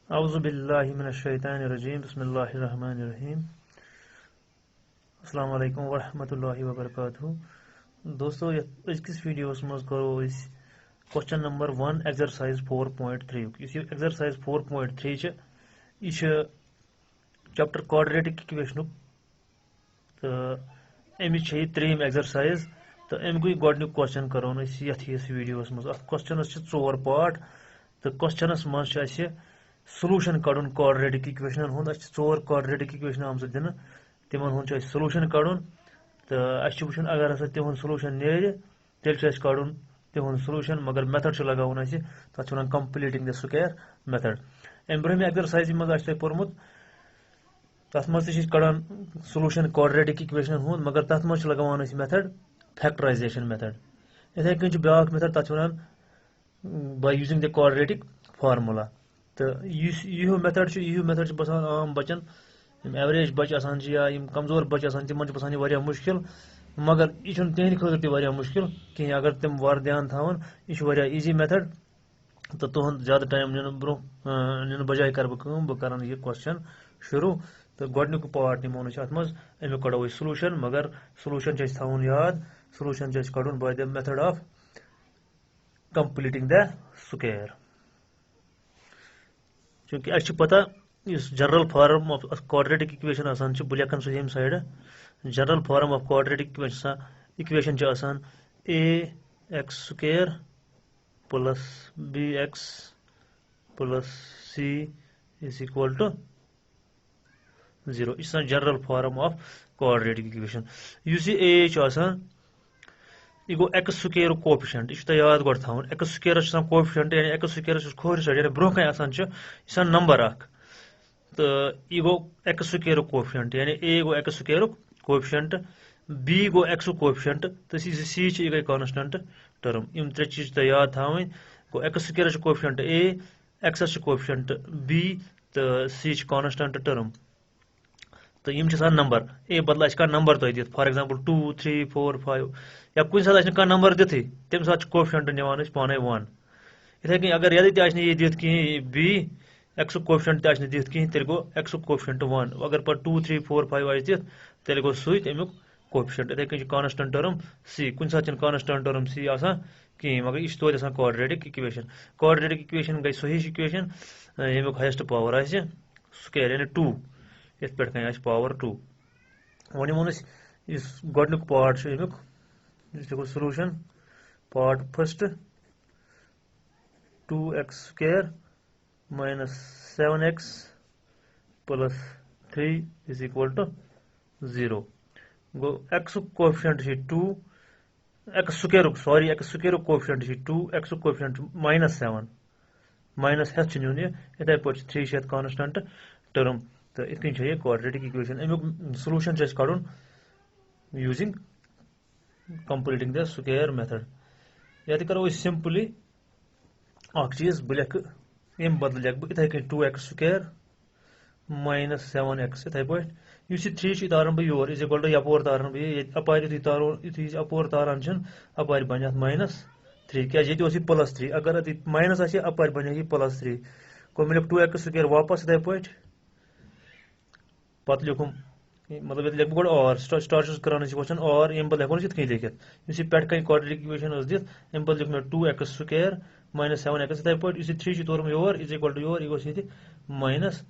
औज़ुबिल्लाहिमिनश्शैतानिर्रजीम बिस्मिल्लाहिर्रहमानिर्रहीम। अस्सलाम वालेकुम वरहमतुल्लाहि वबरकातुहू। दोस्तों अजकिस वीडियोस मज करो क्वेश्चन नंबर 1 एक्सरसाइज 4.3 इस एक्सरसाइज 4.3 यह चैप्टर क्वाड्रेटिक इक्वेशन तो अमिच त्रीम एक्सरसाइज तो अमुक गोडनिक क्वेश्चन करो यस वीडियोस मज क्वेश्चनस 4 पार्ट तो क्वेश्चनस मज सॉल्यूशन कड़न क्वाड्रेटिक इक्वेशन हुंद 4 क्वाड्रेटिक इक्वेशन आम दिन तिमन हुंद सॉल्यूशन कड़न तो वुचन अगर हसा तिहुंद सॉल्यूशन नेर तेल कड़न तिहुंद सॉल्यूशन मगर मेथड लगावन तथ one completing the square method अम ब्रह्म एक्सरसाइज मज पोर्मुत तथ मज कड़ान सॉल्यूशन क्वाड्रेटिक इक्वेशन हुंद मगर तथ मज लगावन मेथड फैक्टराइजेशन मेथड इथे कन ब्याक मेथड तथ one by using the quadratic formula तो यह मेथड बसान आम बचन एवरेज बच या कमजोर बच तिमन बसान यह मुश्किल मगर यह तिहद खुद तह मुश्किल कहें अगर तम वार ध्यान थावन यह ईजी मेथड तो तुहद ज्यादा टाइम नीन बजाय कर बह कर यह क्वेश्चन शुरू तो गोडनिक पार्ट निमो अत मज अमुक कड़ो सॉल्यूशन मगर सॉल्यूशन थवन याद सॉल्यूशन कड़न by the method of completing the square चूंकि अस पता इस general form of quadratic equation आसान बह लिखन सह यम side general form of quadratic equation आसान a x square plus b x plus c is equal to 0 यह general form of quadratic equation is a आसान यह गो एक्स स्क्वायर कोफिशिएंट यह याद गो थवन एक्स स्क्वायर कोफिशिएंट यानी एक्स स्क्वायर खोर side यानी bro कन नंबर अख तो यह गो एक्स स्क्वायर कोफिशिएंट यानी ए गो x square coefficient be go x coefficient तो सी यह गई कांस्टेंट टर्म इन त्रे चीज याद थवन गो एक्स स्क्वायर कोफिशिएंट ए एक्स कोफिशिएंट बी तो सी कांस्टेंट टर्म तो यम नंबर ए बदल कह नंबर तुम दिख फॉर एग्जांपल 2 3 4 5 या कुछ सात कह नंबर दिथी तम सात कोफिशिएंट निवान पाने 1 इथे कन अगर यदि तह दिख कहें बी एक्स कोफिशिएंट तह दिख कहें तेल गो एक्स कोफिशिएंट 1 अगर पे 2 3 4 5 आज दिख तेल गो सत अमुक कोफिशिएंट इथे कन कांस्टेंट टर्म सी कुछ सात कांस्टेंट टर्म सी कहें मगर यह तो क्वाड्रेटिक इक्वेशन गई सही इक्वेशन यमुक हाइस्ट पावर आ स्क्वायर यानी 2 इथ पे कन पावर 2 वो निमो इस गोडनिक पार्ट अमुक solution part first 2x square minus 7x plus 3 is equal to 0 गो x coefficient 2 x square coefficient 2 x coefficient minus 7 minus हेथ नुन इथे पे 3 कांस्टेंट टर्म तो इत कन क्वाड्रेटिक इक्वेशन अमुक सॉल्यूशन कड़न using completing the square method ये करो सिंपली चीज बह लिख अम बदल लिख बह इथे कन 2x स्क्वायर माइनस 7x इथे पे इस 3 तारान बह योर इज इक्वल टू यपोर तारान बह अपार यु अपोर तारान अपार बन माइनस 3 क्या ये प्लस 3 अगर माइनस अपार बन प्लस 3 गो मे लिख 2x स्क्वायर वापस इथे पे पत लिखुम मतलब ये लिख गोड और स्टार्ट करान क्वेश्चन और अम बद हेको ये लिखित इस पे कन क्वाड्रेटिक इक्वेशन दिख अम बद लिख मे 2x स्क्वायर माइनस 7x इथे पे इस 3 तोर योर इज इक्वल टू योर यह गो माइनस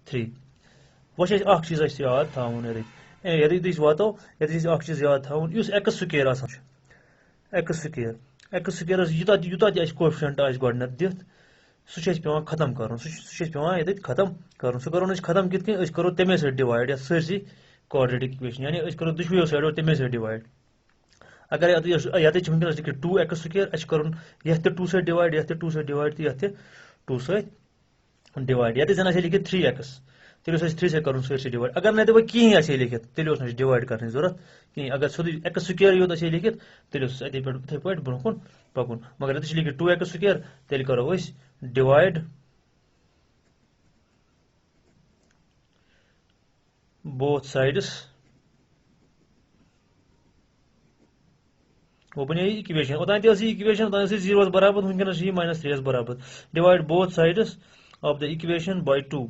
3 वो चीज याद थवन यदि वातो यदि चीज याद थवन इस x square x square Utah coefficient आज गोडनथ दिथ सह पे खत्म कर पे खत्म कर सह करो खत्म कित करो तमे सत डिवाइड सरसी क्वाड्रेटिक इक्वेशन यानी करो दुशवो साइडो तमे सत डिवाइड अगर ये वनकस 2x स्क्वायर अ कर ये 2 सत डिवाइड ये 2 सत डिवाइड तो ये 2 सत डिवाइड ये जन लिखित 3x तेल 3 सत कर सरसी डिवाइड अगर ना दप कहें लिखित तेल डिवाइड कर जरूरत कहें अगर सोद एक्स स्क्वायर योत लिखित तेल इथे पे ब्रोह कुन पकुन मगर ये लिखित 2x स्क्वायर तेल करो डिवाइड both sides वो बन इक्वेशन ओतान इक्वेशन 0 बराबर वनकस माइनस 3 बराबर divide both sides of the equation by 2.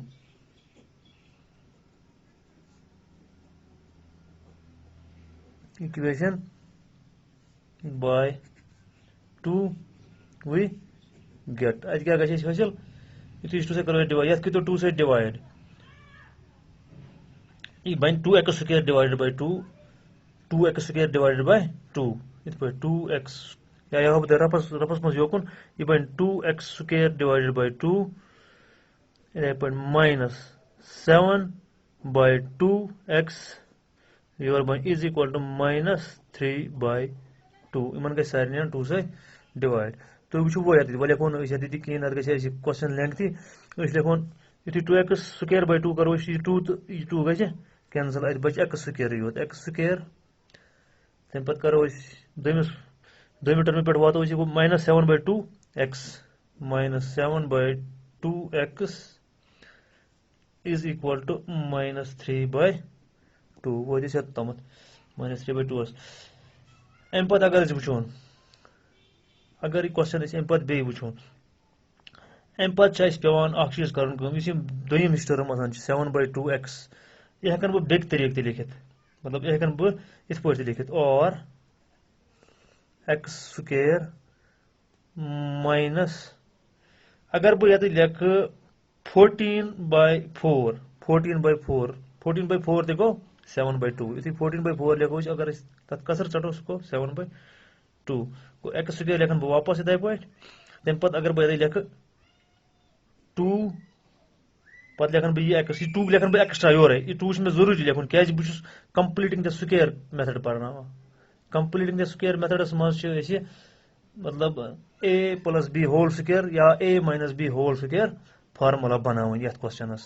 Equation by 2 we get. आज क्या गया हासिल यु 2 से करो डिवाइड यह तो 2 से डिवाइड ये बन 2x square divided by 2 2x square divided by 2 इत पे 2x या यह बता रफस मज योकुन ये बन 2x स्क्वायर डिवाइडेड बाय 2 इधर पे माइनस 7 बाय 2x योर बन is equal to minus 3 by 2 इमन गई सारे 2 से डिवाइड तो वो वो याद लिखोन कहीं ना क्वेश्चन लेंथी लिखोन यु 2x स्क्वायर बाय 2 करो 2 गई कैंसल अत बच x स्क्वायर योत x स्क्वायर तम पे करो दोमी टर्म पे वातो minus 7 by 2 x minus 7 by 2 x is equal to minus 3 by 2 वो तमत माइनस 3 बाय 2 अम पे अगर वोन अगर यह क्वेश्चन अम पे बे वो अम पे पेवान चीज कर दोम टर्म 7 बाय 2 x यह हेकन बह बेक तरीक ते लिखित मतलब यह हेकन बह इत पे लिखित और x स्क्वायर माइनस अगर बह ये लिख 14 बाय 4 14 बाय 4 14 बाय 4 ते गो 7 बाय 2 यु 14 बाय 4 लिखो अगर तथ कसर चटो सो 7 बाय 2 गो x स्क्वायर लिखन बह वापस इथे पे तम पे अगर बह लिख 2 पे लिखन बह यह x 2 लिखन बह एक्स्ट्रा योर यह 2 मे जरूरी लिखुन क्या बहुत कंप्लीटिंग द स्क्वायर मेथड पढ़ना कंप्लीटिंग द स्क्वायर मेथडस मज मतलब a plus b whole square या a minus b whole square formula बनावन यथ क्वेश्चनस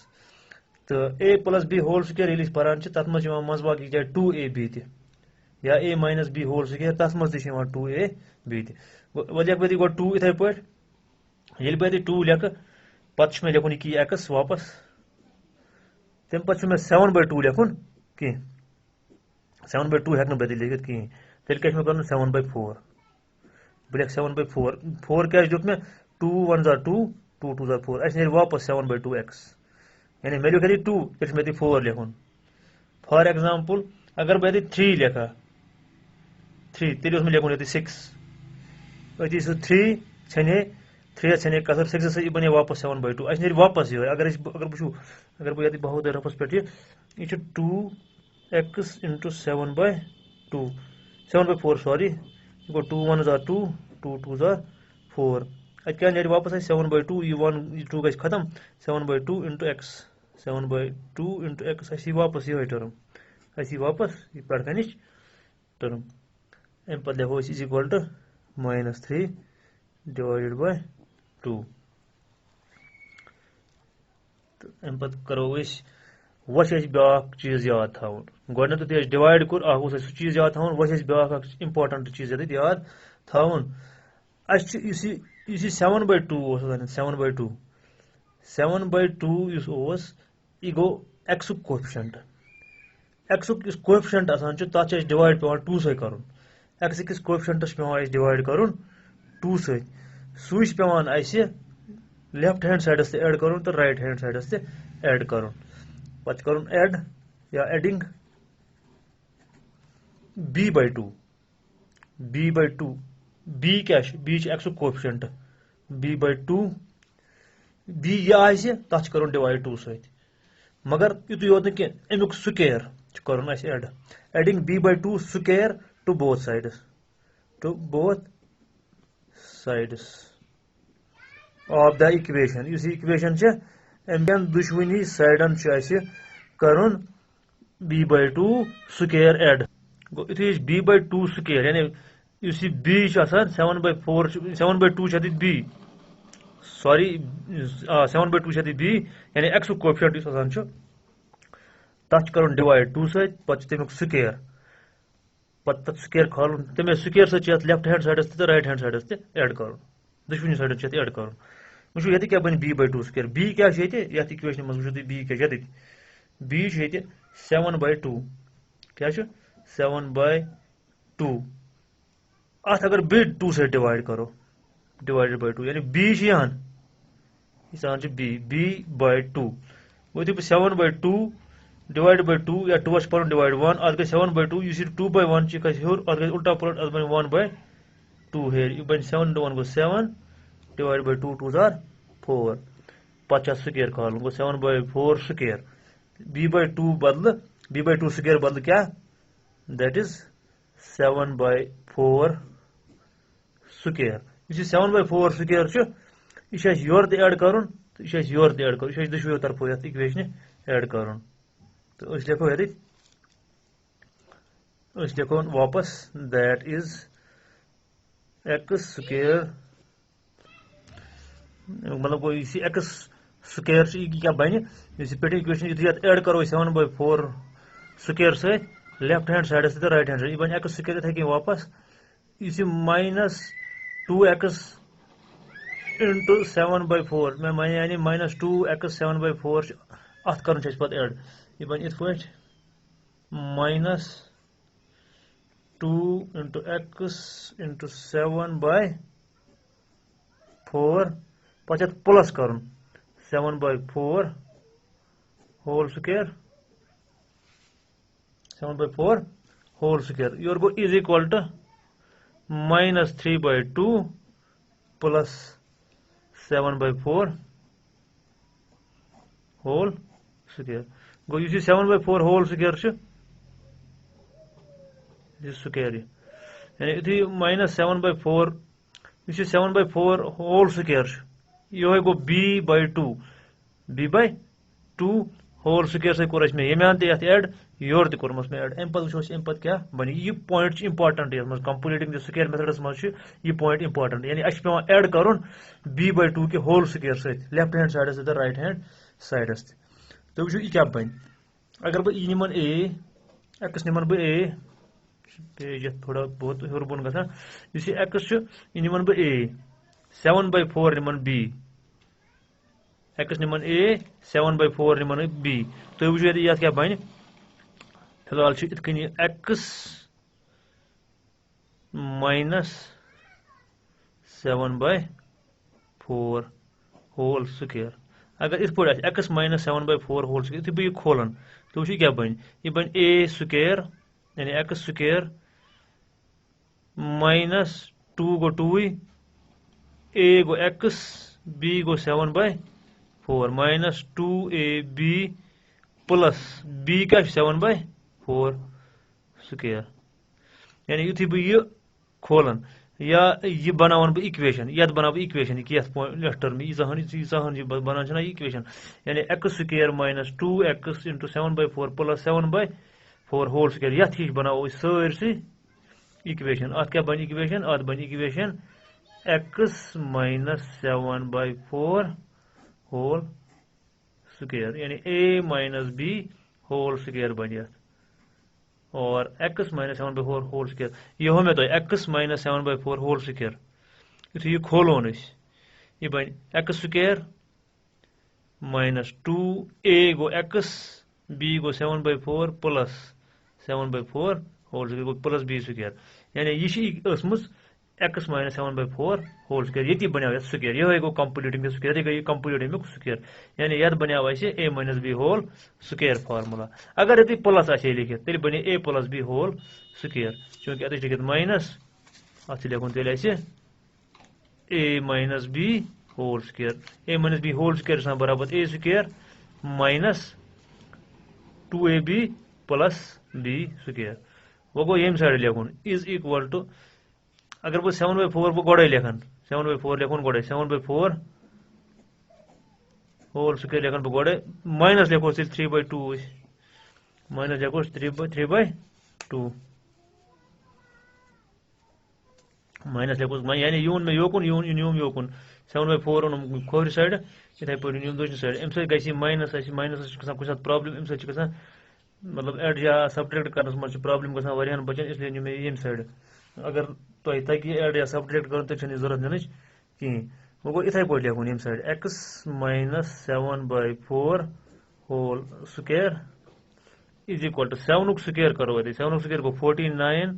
तो a plus b whole square ये पान तथ मज मजबाग 2ab या a minus b whole square तथ मज 2ab लिख बह गो 2 इथे पे ये बह 2 लिख पे लिखुन यह x वापस तम पे 7 बाय 2 लिखुन कह 7 बाय 2 हेक बह लिखित कहें तेल क्या कर 7 बाय 4 बह लिख 7 बाय 4 4 क्या दुत मे 2 1 जार 2 2 2 जार 4 अस वापस 7 बाय 2 x यानी मे लिख 2 तेल मे 4 लिखुन फॉर एग्जाम्पल अगर बह 3 लिखा 3 तेल मे लिखुन 6 अति सह 3 छे 3 छे कसर 6 से बने वापस 7 बाय 2 अस वापस ये अगर वो अगर बह ये बहुत रफस पे यह 2x into 7 by 2 7 by 4 sorry गो 2 1 जार 2 2 2 जार 4 अत क्या नीर वापस 7 बाय 2 यह 2 गई खत्म 7 by 2 into x 7 by 2 into x अस वापस ये टर्म अस वापस यह पे कन टर्म अम पे लिखो is equal to minus 3 divided by 2 तो अम पे करो वह ब्या चीज याद थवन गोत डिवाइड कोर सह चीज याद थवन वह ब्या इंपॉर्टेंट चीज याद थवन 7 बाय 2 7 बाय 2 7 बाय 2 यह गो x कोफिशेंट x कोफिशेंट तथ डिवाइड पे 2 से कर x किस कोफिशेंटस पे डिवाइड कर 2 से सह पे लेफ्ट हैंड साइडस ते ऐड कर तो राइट हैंड साइडस ते ऐड कर पे कर ऐड या adding b by 2 b by 2 b क्या b x coefficient b by 2 b यह तथ कर डिवाइड 2 सत मगर युत योत न अमुक स्क्वायर कर add adding b by 2 square to both sides of the equation इस इक्वेशन अमेन दुश्वनी साइडन कर b बाय 2 स्क्वायर ऐड गो यु b बाय 2 स्क्वायर यानी इस b 7 by 4 7 by 2 b sorry 7 by 2 b यानी x कोफिशेंट तथ कर डिवाइड 2 सत तमुक स्क्वायर पे स्क्वायर खाल तमें स्क्वायर सत लेफ्ट हैंड साइडस तो राइट हैंड साइडस ऐड कर दुश्वनी साइड ऐड कर वो ये क्या बन b बाय 2 स्क्वायर b क्या ये इक्वेशन मज वो b क्या b 7 बाय 2 क्या 7 बाय 2 अत अगर b 2 से डिवाइड करो डिवाइडेड बाय 2 यानी b यहाँ यह b/2 वो 7/2 divided by 2 या 2 पर डिवाइड 1 अत गई 7/2 इस 2/1 कस हूर अत गई उल्टा पलट अत बन 1/2 हेर यह बन 7 × 1 गो 7 divided by 2 2s are 4 पचा स्क्वायर कॉलम गो 7/4 स्क्वायर b/2 बदल b/2 स्क्वायर बदल क्या दैट इज 7/4 स्क्वायर इस 7/4 स्क्वायर यह योर ऐड कर योर ऐड कर दशवो तरफो ये इक्वेशन ऐड कर तो लिखो ये लिखो वापस दैट इज एक्स स्क्वायर मतलब कोई एक्स स्क्वायर क्या बन पे इक्वेशन यु ऐड करो 7/4 स्क्वायर सहित लेफ्ट हैंड साइड से राइट हैंड साइड यह बन एक्स स्क्वायर इथे वापस इस -2x into 7/4 मैं माने यानी -2x 7/4 अत कर पे ऐड यह बन इत पे -2 into x into 7/4 पे प्लस कर 7/4 होल स्क्वायर 7/4 होल स्क्वायर योर गो is equal to -3/2 plus 7/4 whole square गो 7/4 होल स्क्वायर स्क्वायर यानी -7/4 7/4 होल स्क्वायर यह गो b/2 होल स्क्वायर से कोर मे ये ते ऐड योर तोर्मस मे ऐड अम पे क्या बन यह पॉइंट इंपॉर्टेंट ये कंप्लीटिंग द स्क्वायर मेथड्स मज यह पॉइंट इंपॉर्टेंट यानी पे ऐड कर b/2 के होल स्क्वायर सहित लेफ्ट हैंड साइड से राइट हैंड साइडस तो वो क्या बन अगर बह यह निमन a एक्स निमन बह a पेज थोड़ा बहुत हर बोन ग एक्स यह निमन बह a 7/4 निमन b एक्स निमन a 7/4 निमन b तो वो ये क्या बन फिलहाल इत एक्स -7/4 होल स्क्वायर अगर इत पे एक्स -7/4 होल स्क्वायर यु बह खोलन तो वो क्या बन यह बन a स्क्वायर यानी एक्स स्क्वायर -2 गो 2 a गो x b गो 7/4 -2ab प्लस b क्या 7/4 स्क्वायर यानी युथी बह यह खोलन या यह बनावन बह इक्वेशन ये बना बह इक्वेशन लेफ्ट टर्म यह बनान इक्वेशन यानी x square -2x into 7/4 plus 7/4 whole square ये हिश बनाओ सारसी इक्वेशन अत क्या बन इक्वेशन अत बन इक्वेशन x -7/4 होल स्क्वायर यानी a - b होल स्क्वायर बन और x -7/4 होल स्क्वायर यह मे तो x -7/4 होल स्क्वायर यु यह खोलोन यह बन एक्स स्क्वायर -2a गो x b गो 7/4 प्लस 7/4 होल स्क्वायर गो प्लस b स्क्वायर यानी यह x -7/4 होल स्क्वायर ये बना स्क्वायर यह गो कंप्लीटिंग स्क्वायर यह गई कंप्लीटिंग स्क्वायर यानी ये बनाव a - b whole square formula अगर ये प्लस आ लिखित तेल बने a + b होल स्क्वायर चूंकि अत लिखित माइनस अत लिखुन तेल a - b whole square a - b whole square बराबर a square -2ab + b square वो गो ये साइड लिखुन इज इक्वल टू अगर बह 7/4 बह गोड़े लेखन 7/4 लेखुन गोड़े 7/4 होल स्क्वायर लेखन बह गोड़े माइनस लेखो 3/2 माइनस लेखो 3/2 माइनस लेखो यानी यून में योकुन यून योकुन 7/4 ओन खोर साइड इथे पे यून दोन साइड अम सत गई माइनस कुछ प्रॉब्लम अम सत मतलब एड या सब्ट्रैक्ट करने मज प्रॉब्लम गसान वारियान बचन इसलिए नी मे ये साइड अगर तुम तक एड या सब्ट्रैक्ट कर तो जरूरत नीन कहें वो गो इथे पे लिखुन ये side x -7/4 whole square is equal to 7 square करो 7 स्क्वायर गो 49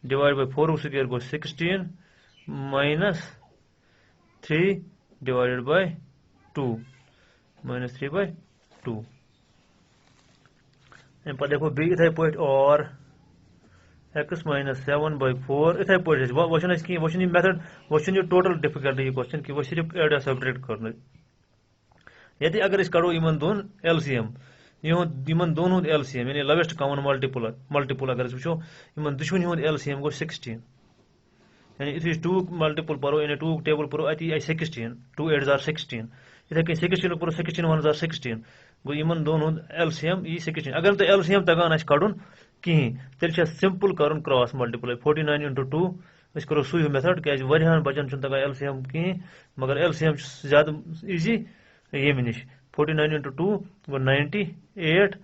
डिवाइड बाय 4 स्क्वायर गो 16 -3 divided by 2 minus 3 by 2 and पर देखो b इथे पॉइंट और x minus 7 by 4 इथे पॉइंट वचन है कि वचन मेथड वचन टोटल डिफिकल्टी क्वेश्चन कि वो सिर्फ एड सब्ट्रैक्ट करना यदि अगर इस करो इमन दोन एलसीएम इमन दोन हुंद एलसीएम यानी लोवेस्ट कॉमन मल्टीपल अगर वो इमन दुश्मन हुंद एलसीएम गो 16 यानी इफ 2 मल्टीपल परो यानी 2 टेबल परो अति 16 2 8 are 16 इथे कहीं 16 परो 16 1 are 16 गो इमन दोन हुंद एलसीएम ई 16 अगर तो एलसीएम तगान आस कड़ुन कहीं तेल सिंपल कर क्रॉस मल्टीप्लाई 49 into 2 अस करो सुई मेथड क्या वारियान बचन छुन तगान एलसीएम कहीं मगर एलसीएम ज्यादा इजी ये निश 49 into 2 गो 98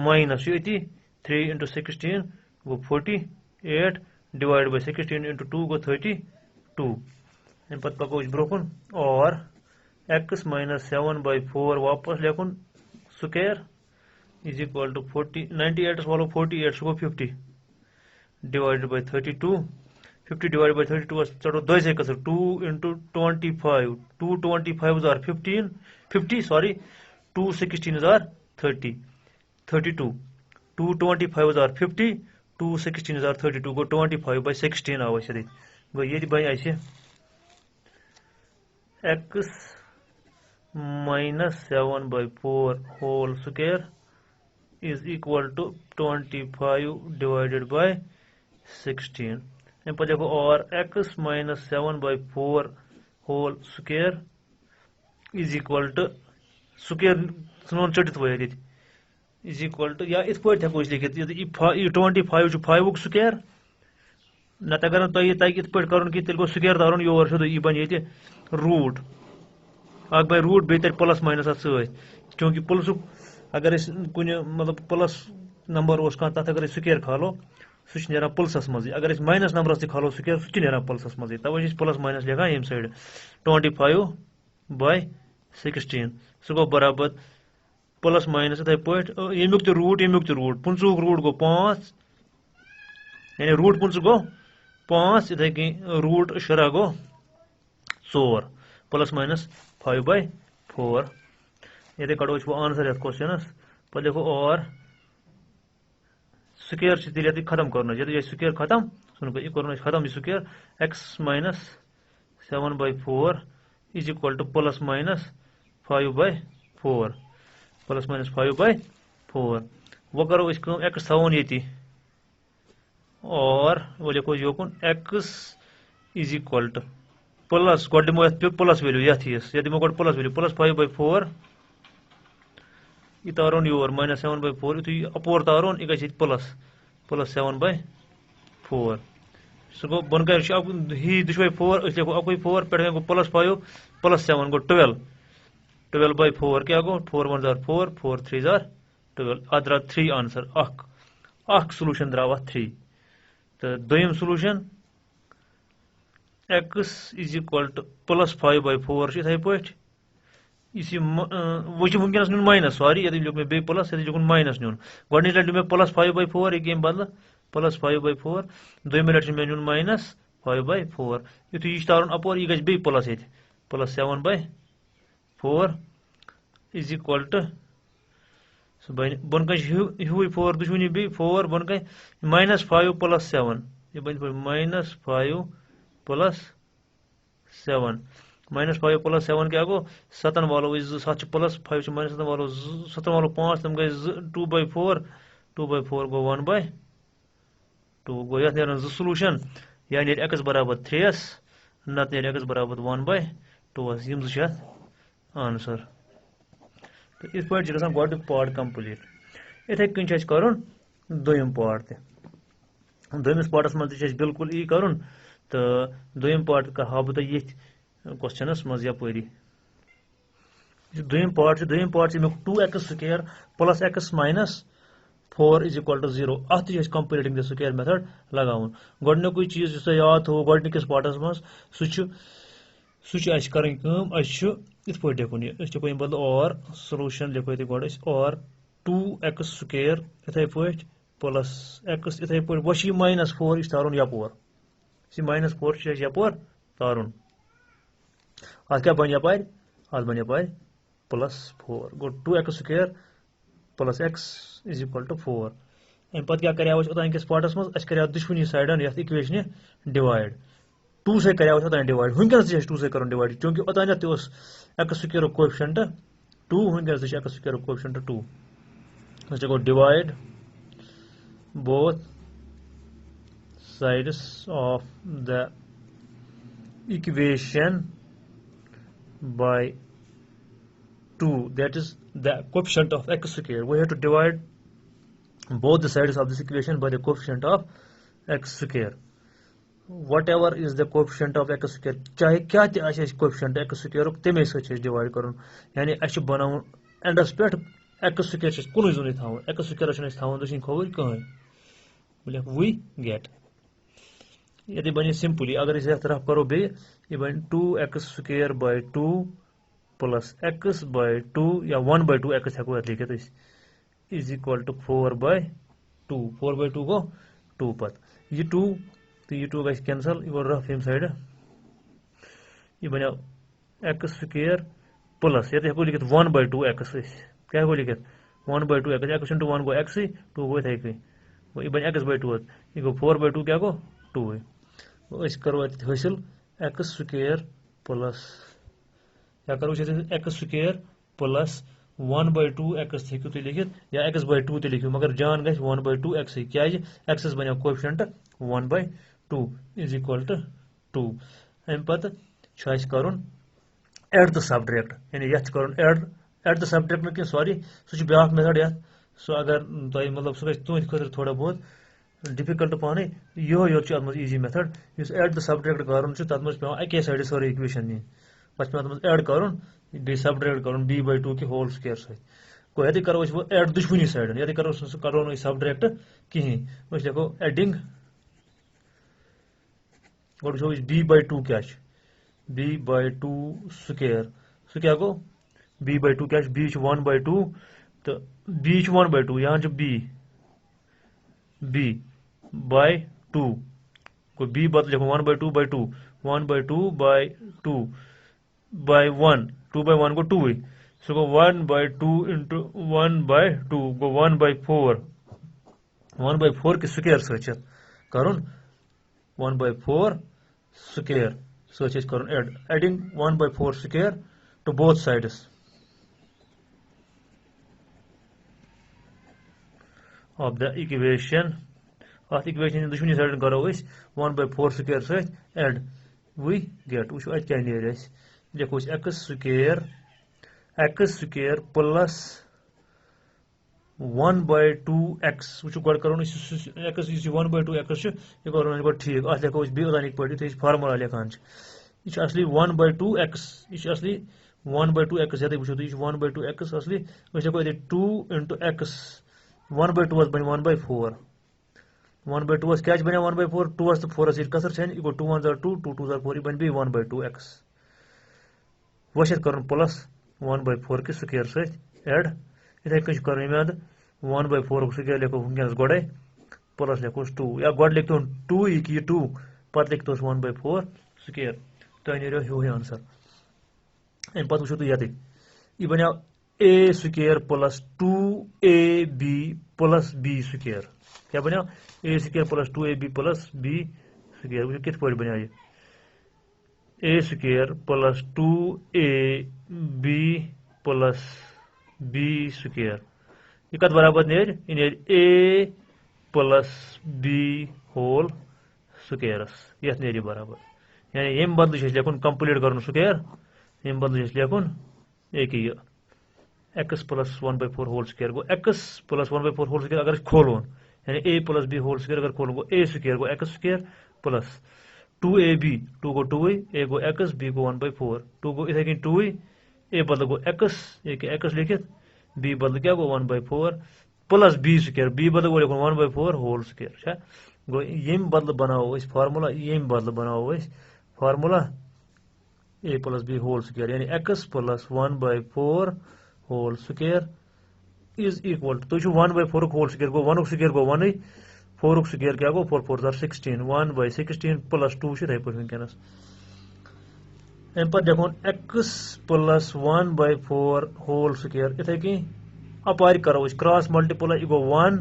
माइनस ये 3 into 16 go 48 divide by 16 into 2 गो 32 इन पत पको ब्रोकन और x minus 7 by 4 वापस लेकुन स्क्वायर is equal to 98 वालों 48 गो 50 divided by 32 50 divided by 32 चलो 2 से कसर 2 into 25 2 25 are 50 sorry 2 16 are 30 32 2 25 are 50 2 16 are 32 go 25 by 16 आवा से गो ये by ऐसे x minus 7 by 4 whole square is equal to 25 divided by 16 इन पर देखो और x minus 7 by 4 whole square is equal to square सुन चढ़ित वो ये is equal to या इस पॉइंट है कुछ लिखित ये 25 जो 5 स्क्वायर न तगर तो ये ताकि इस पॉइंट करूँ कि तेल को स्क्वायर दारुन ये और ये बन ये रूट आग बाय रूट बेहतर प्लस माइनस क्योंकि प्लस अगर इस कुछ मतलब प्लस नंबर उस का तथ अगर स्क्वायर खालो सह नेरान प्लसस मज अगर इस माइनस नंबर से खालो स्क्वायर सह नेरान प्लसस मज तवे प्लस माइनस लिखा ये साइड 25 by 16 सह गो बराबर प्लस माइनस इथे पे यमुक तो रूट 50 रूट गो 5 यानी रूट 50 गो 5 इथे कहीं रूट 6 गो 4 प्लस माइनस 5 by 4 ये कड़ो वो आंसर है क्वेश्चन पर देखो और स्क्वायर से दिले खत्म करना यदि स्क्वायर खत्म सुन ये करना खत्म square x minus 7 by 4 is equal to plus minus 5 by 4 plus minus 5 by 4 वो करो इसको x 7 ये और वो लिखो योकुन x is equal to plus गोड दिमो प्लस वैल्यू ये दिमो गोड प्लस वैल्यू प्लस 5 by 4 ये तारोन योर माइनस 7 by 4 ये अपोर तारोन ये गई प्लस 7 by 4 सो गो बन कर ही दुश्मन 4 इसलिए अकोई 4 पे गो प्लस 5 प्लस 7 गो 12 by 4 क्या गो 4 1 are 4 4 3 are 12 अदरा 3 आंसर अख सॉल्यूशन द्रावा 3 तो दोयम solution x is equal to plus 5 by 4 इथे पे इसी वो वनकस नुन माइनस सॉरी यदि लिख में बे प्लस यदि लिखुन माइनस नुन गोडनी लट में प्लस 5 by 4 एक गेम बदल प्लस 5 by 4 दोयम लट में नुन माइनस 5 by 4 युत ये तारुन अपोर ये गज बे प्लस ये plus 7 by 4 is equal to बन कह हुई 4 दुश्मनी बे 4 बन कह माइनस 5 प्लस 7 ये बन माइनस 5 प्लस 7 माइनस 5 प्लस 7 क्या गो 7 वालों 7 प्लस 5 माइनस 7 वालों 7 वालों 5 तम गए 2 by 4 गो 1 by 2 गो यह नेरन सॉल्यूशन या नेर x बराबर 3 नत नेर x बराबर 1 by 2 यम ज आंसर तो इस पार्ट गसान गोड पार्ट कंप्लीट इथे कन करुन दोयम पार्ट दोयमिस पार्टस मज बिल्कुल यी करुन तो दोयम पार्ट कर हा बह ये क्वेश्चनस मज यपरी दोयम पार्ट से 2x square plus x minus 4 is equal to 0 अत कंपेरिंग द स्क्वायर मेथड लगाउन गोडनुक चीज जो याद हो गोडनिकस पार्टस मज सह कर इत पे लिखुन बदल और सोल्यूशन लिखो ये गोड और 2x स्क्वायर इथे पे प्लस x इथे पे वह माइनस 4 इस तारुन यपोर माइनस 4 यपोर तारुन अत क्या बन यपार अत बन यपार प्लस 4 गो 2x² plus x is equal to 4 अम पे क्या कर ओतान पार्टस मज कर दुश्मनी साइडन ये इक्वेशन डिवाइड 2 से कर डिवाइड वनकस 2 से कर डिवाइड क्योंकि ओतान x² coefficient 2 वनकस x² coefficient 2 go divide both sides of the equation by 2, that is the coefficient of x². We have to divide both the sides of this equation by the coefficient of x². Whatever is the coefficient of x², चाहे क्या ते coefficient x² तमे सत divide कर यानी अस बनावन Indus पे x² कुन जुन थवन x² थवन दक्षिण खोवर कहीं we get ये बन सिंपली अगर इस तरफ करो बे ये बन 2x² by 2 plus x by 2 या 1 by 2 x हेको लिखित is equal to 4 by 2 4 by 2 गो 2 पत ये 2 तो ये 2 गई कैंसल ये रफ यम साइड ये बनो x² प्लस ये हेको लिखित 1 by 2 x क्या हेको लिखित 1 by 2 x into 1 go x 2 गो थे ये बन x by 2 ये गो 4 by 2 क्या गो 2 करो हासिल x² प्लस क्या करो x² प्लस 1 by 2 x हेकु तुम लिखित या x by 2 लिखियो मगर जान गई 1 by 2 x क्या x बनो coefficient 1 by 2 is equal to 2 अम पत करुन एड द सब्ट्रैक्ट यानी ये करुन एड द सब्ट्रैक्ट कि सॉरी सह ब्याक मेथड ये सो अगर तुम मतलब सह तुंद खुद थोड़ा बहुत डिफिकल्ट पाने योत इजी मेथड इस एड द सब्ट्रैक्ट कर तथ पे पे अके साइड सारी इक्वेशन नी पे पे एड कर बे सब्ट्रैक्ट कर b by 2 कि होल स्क्वायर सत गो ये करो एड दुश्मनी साइड ये करो सब्ट्रैक्ट कहें लिखो एडिंग गो वो b by 2 क्या b by 2 स्क्वायर सह क्या गो b by 2 क्या b 1 by 2 तो b 1 by 2 यहाँ b by 2 को b बदल लिखो 1 by 2 by 2 1 by 2 by 2 by 1 2 by 1 को 2 सो गो 1 by 2 into 1 by 2 go 1 by 4 1 by 4 के स्क्वायर सत करुन 1 by 4 स्क्वायर सत करुन adding 1 by 4 square to both sides of the equation अत इक्वेशन दुश्मनी साइड करो 1 by 4 स्क्वायर सत एड वी गेट वो क्या नीर लिखो x² प्लस 1 by 2 x वो गो करो x 1 by 2 x यह करो ठीक अत लिखो बेक पे फार्मूला लिखान यह असली 1 by 2 x यह असली 1 by 2 x ये वो 1 by 2 x असली लिखो 2 into x 1 by 2 बन 1 by 4 1 by 2 क्या बन 1 by 4 2 तो 4 कसर छन यह गो 2 1 2 2 2 4 बन 1 by 2 x वो कर प्लस 1 by 4 के स्क्वायर सत एड इथे कन कर 1 by 4 स्क्वायर लिखो वनकस गोड़े प्लस लिखो 2 या गोड़ लिख 2 ये 2 पत लिख 1 by 4 स्क्वायर तो नीर हूँ आंसर अम पे वो यह बनो a² plus 2ab plus b square क्या बनो a² plus 2ab plus b square कित पे बनो a² plus 2ab plus b square यह कत बराबर नेर a plus b whole squares ये नेर बराबर यानी यम बदल लिखुन कंप्लीट कर स्क्वायर यम बदल लिखुन एक x plus 1 by 4 whole square गो x plus 1 by 4 whole square अगर खोलोन यानी a plus b whole square अगर खोलो गो a स्क्वायर गो x स्क्वायर प्लस 2ab 2 गो 2 a गो x b गो 1 by 4 2 गो इथे 2 a बदल गो x एक x लिखित b बदल क्या गो 1 by 4 plus b square b बदल गो लिखो 1 by 4 होल स्क्वायर गो यम बदल बनाओ फार्मूला यम बदल बनाओ formula a plus b whole square यानी x plus 1 by 4 whole square is equal to 1 by 4 whole square गो 1 स्क्वायर गो 1 4 स्क्वायर क्या गो 4 4 16 1 by 16 प्लस 2 पे वनकस अम पे लिखोन x प्लस 1/4 होल स्क्वायर इथे कहीं अपार करो क्रॉस मल्टीप्लाई यह गो 1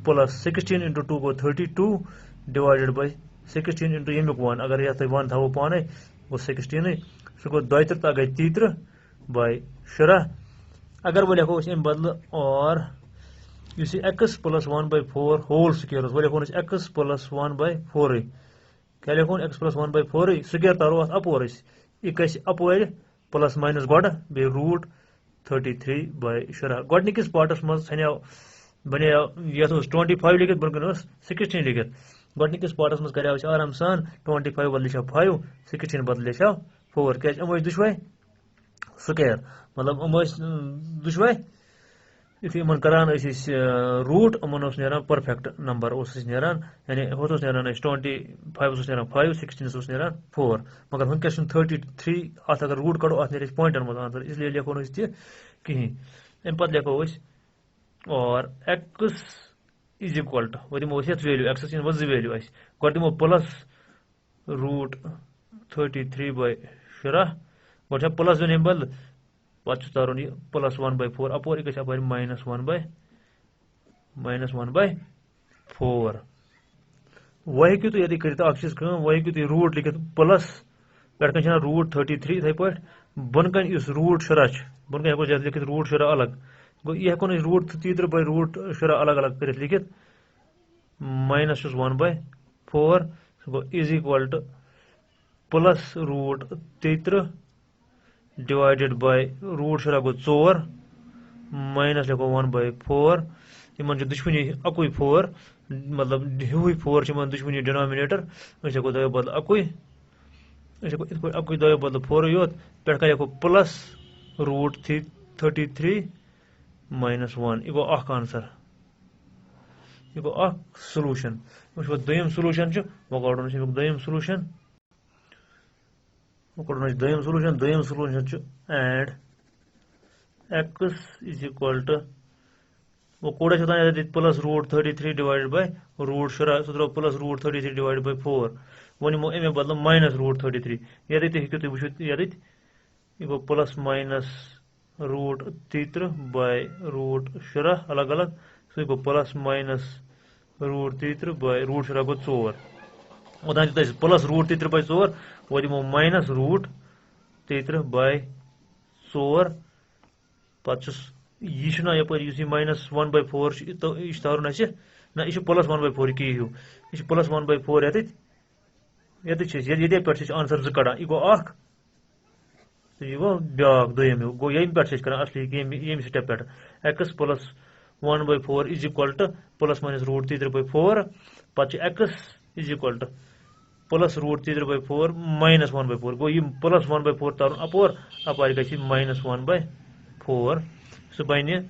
प्लस 16 इंटू 2 गो 32 डिवाइडेड बाय 16 इंटू यमुक 1 अगर ये 1 थो पाने गो 16 सह गो 32 गई 33 बाय 17 अगर वो लिखो अम बदल और x प्लस 1/4 होल स्क्वायर वो लिखोन x प्लस 1/4 क्या लिखोन x प्लस 1/4 स्क्वायर तारो अत अपोर यह गि अपोर प्लस माइनस गोड बे रूट 33/17 गोडनिकिस पार्टस मज बने ये 25 लिखित बन 16 लिखित गोडनिकिस पार्टस मज कर आराम सान 25 बदल 5 16 बदल 4 क्या दुशवाई स्क्वायर मतलब दुशवाई यु इन करान रूट इन नान परफेक्ट नंबर नान यानी हुत नान 25 5 16 नान 4 मगर वनकस 33 अत अगर रूट कड़ो अत नी पॉइंटन मज आंसर इसलिए लिखो तह कहीं अम पे लिखो और x इज इक्वल टू वो दिमो ये वैल्यू एक्स वो 2 वैल्यू गो दिमो प्लस रूट 33/17 गो प्लस दिन बदल पे तारुन यह प्लस 1/4 अपोर यह गई माइनस 1/4 वह हेकू तुम ये कर चीज वह हेकू तुम रूट लिखित प्लस पे रूट 33 इथे पे बन कन इस रूट 17 बन कन हेको लिखित रूट 17 अलग गो यह हेको रूट 33/रूट 17 अलग अलग कर लिखित माइनस 1/4 गो is equal to plus root 33 divided by root 17 गो 4 माइनस लिखो 1/4 इन दुश्मनी अकु 4 मतलब हू 4 दुश्मनी डिनोमिनेटर हेको दो बदल अकु अकु दो बदल 4 योत पे लिखो प्लस रूट 33 माइनस 1 यह गो आंसर यह गो सोलूशन वो दोम सोलूशन वो कड़न दोम सोलूशन दोम सोलूशन एड x इज इक्वल टू वो कोड़े plus root 33 divided by root 17 सह त्रो प्लस रूट 33 डिवाइडेड बाय 4 वो निमो अमे बदल माइनस रूट 33 ये हेकू तुम वो ये गो plus minus root 33 by root 17 अलग अलग सह गो plus minus root 33 by root 17 गो 4 ओतान प्लस रूट 33/4 वो दिमो माइनस रूट 33/4 पे यह यह माइनस 1/4 यह तारुन ना यह प्लस 1/4 की हूँ यह प्लस 1/4 ये पे आंसर 2 कड़ान यह गो तो यह गो ब्याक दोम गो ये पे कर असली ये स्टेप पे x plus 1/4 is equal to plus minus root 33/4 पे x is equal to plus root 33/4 minus 1/4 गो यह प्लस 1/4 तारुन अपोर अपार गई माइनस 1/4 सह बन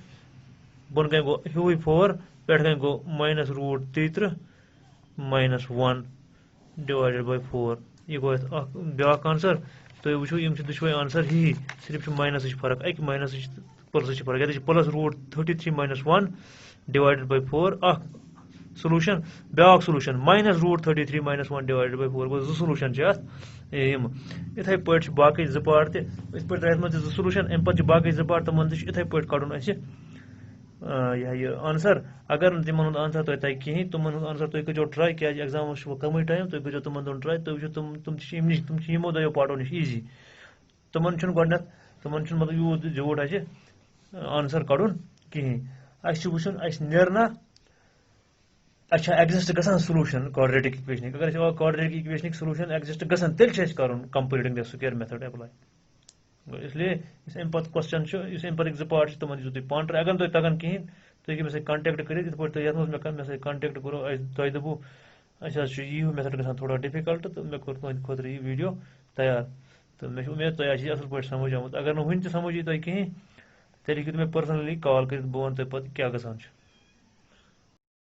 बन कन गो हू 4 पे कन गो minus root 33 minus 1 divided by 4 यह गो ब्याक आंसर तो वो दुशवे आंसर ही सिर्फ माइनस फर्क अक माइनस प्लस फर्क ये plus root 33 minus 1 divided by 4 solution ब्याक solution minus root 33 minus 1 divided by 4 गो 2 सोलूशन इथे पे बाकी 2 पार्ट तथ मज 2 सोलूशन अम पे बाकी 2 पार्ट तमन इथे पे कड़न यह आंसर अगर तिम आंसर तुम तक कहें तुम आंसर तुम करो ट्राई क्या एग्जाम कम टाइम तुम करो तुम ट्राई तुम यमो दो पार्टो नश ईजी तुमन गो तुमन मतलब यूत झूठ आंसर कड़न कहें वुन नेरना एग्जिस्ट गसान सोलूशन क्वाड्रेटिक इक्वेशन अगर क्वाड्रेटिक इक्वेशन सोलूशन एग्जिस्ट गसान तेल कर completing the square method apply इसलिए अम पे क्वेश्चन इस अम पे 2 पार्ट तुम तुम पान ट्राई अगर तुम तगन कहें तुम मे कॉन्टेक्ट कर ये कॉन्टेक्ट करो तुम दपू यह मेथड गसान थोड़ा डिफिकल्ट तो मे कोर तुंद खुद यह वीडियो तैयार तो मे उम्मीद तुम असल पे समझ आमुत अगर वन समझ तुम कहें तेल हे तुम पर्सनली कॉल कर बह वन तुम पे क्या गसान